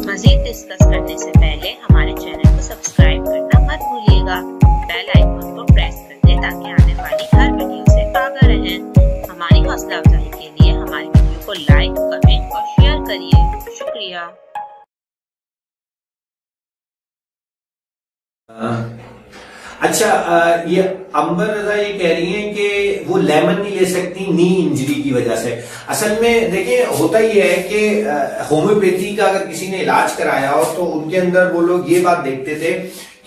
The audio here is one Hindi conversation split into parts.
मजीद डिस्कस करने से पहले हमारे चैनल को सब्सक्राइब करना मत भूलिएगा। बेल आइकन को प्रेस कर दें ताकि आने वाली हर वीडियो से आगाह रहें। हमारी हौसला अफजाई के लिए हमारी वीडियो को लाइक, कमेंट और शेयर करिए। शुक्रिया। अच्छा, ये अंबर रजा ये कह रही हैं कि वो लेमन नहीं ले सकती नी इंजरी की वजह से। असल में देखिए, होता ही है कि होम्योपैथी का अगर किसी ने इलाज कराया हो तो उनके अंदर वो लोग ये बात देखते थे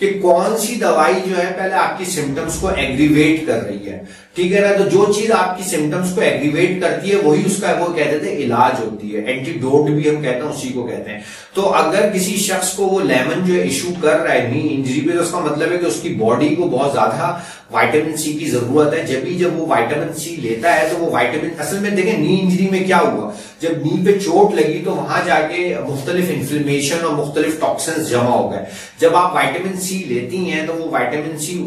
कि कौन सी दवाई जो है पहले आपकी सिम्टम्स को एग्रीवेट कर रही है, ठीक है ना। तो जो चीज आपकी सिम्टम्स को एग्रीवेट करती है वही उसका वो कहते थे इलाज होती है। एंटीडोट भी हम कहते हैं, उसी को कहते हैं। तो अगर किसी शख्स को वो लेमन जो है इशू कर रहा है नी इंजरी पे, तो उसका मतलब है कि उसकी बॉडी को बहुत ज्यादा विटामिन सी की जरूरत है। जब वो विटामिन सी लेता है तो वो विटामिन, असल में देखें नी इंजरी में क्या हुआ, जब नी पे चोट लगी तो वहां जाके मुख्तलिफ इन्फ्लेमेशन और मुख्तलिफ टॉक्सिन्स जमा हो गए। जब आप विटामिन सी लेती हैं तो वो विटामिन सी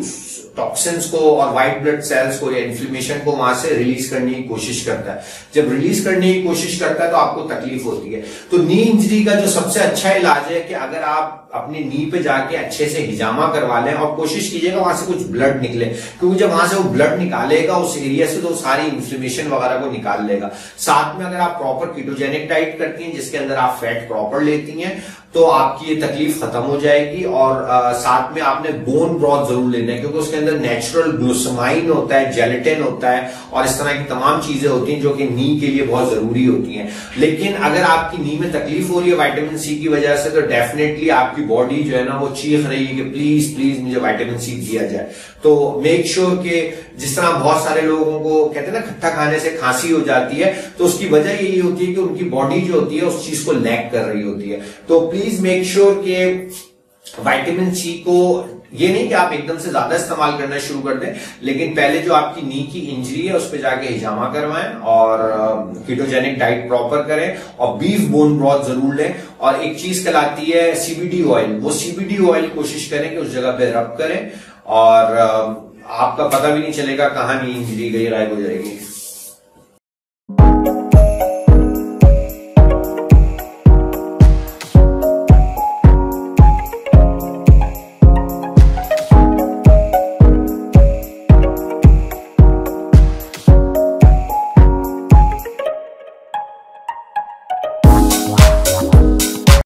टॉक्सिन्स को और व्हाइट ब्लड सेल्स को या इन्फ्लेमेशन को वहां से रिलीज करने की कोशिश करता है। जब रिलीज करने की कोशिश करता है तो आपको तकलीफ होती है। तो नी इंजरी का जो सबसे अच्छा इलाज है कि अगर आप अपनी नी पे जाके अच्छे से हिजामा करवा लें और कोशिश कीजिएगा वहां से कुछ ब्लड निकले, क्योंकि जब वहां से वो ब्लड निकालेगा उस एरिया से तो सारी इन्फ्लेमेशन वगैरह को निकाल लेगा। साथ में अगर आप प्रॉपर कीटोजेनिक डाइट करती हैं जिसके अंदर आप फैट प्रॉपर लेती हैं तो आपकी ये तकलीफ खत्म हो जाएगी। और साथ में आपने बोन ब्रॉथ जरूर लेना है, क्योंकि उसके अंदर नेचुरल ग्लूकोसामाइन होता है, जेलेटिन होता है और इस तरह की तमाम चीजें होती हैं जो कि नी के लिए बहुत जरूरी होती हैं। लेकिन अगर आपकी नी में तकलीफ हो रही है विटामिन सी की वजह से, तो डेफिनेटली आपकी बॉडी जो है ना वो चीख रही है कि प्लीज प्लीज मुझे विटामिन सी दिया जाए। तो मेक श्योर कि जिस तरह बहुत सारे लोगों को कहते हैं ना खट्टा खाने से खांसी हो जाती है, तो उसकी वजह यही होती है कि उनकी बॉडी जो होती है उस चीज को लैक कर रही होती है। तो प्लीज मेक श्योर कि विटामिन सी को, ये नहीं कि आप एकदम से ज्यादा इस्तेमाल करना शुरू कर दें, लेकिन पहले जो आपकी नी की इंजरी है उस पर जाके हिजामा करवाएं और कीटोजेनिक डाइट प्रॉपर करें और बीफ बोन ब्रॉथ जरूर लें। और एक चीज कहलाती है सीबीडी ऑयल, वो सीबीडी ऑयल कोशिश करें कि उस जगह पे रब करें और आपका पता भी नहीं चलेगा कहां नी इंजरी गई, गायब हो जाएगी।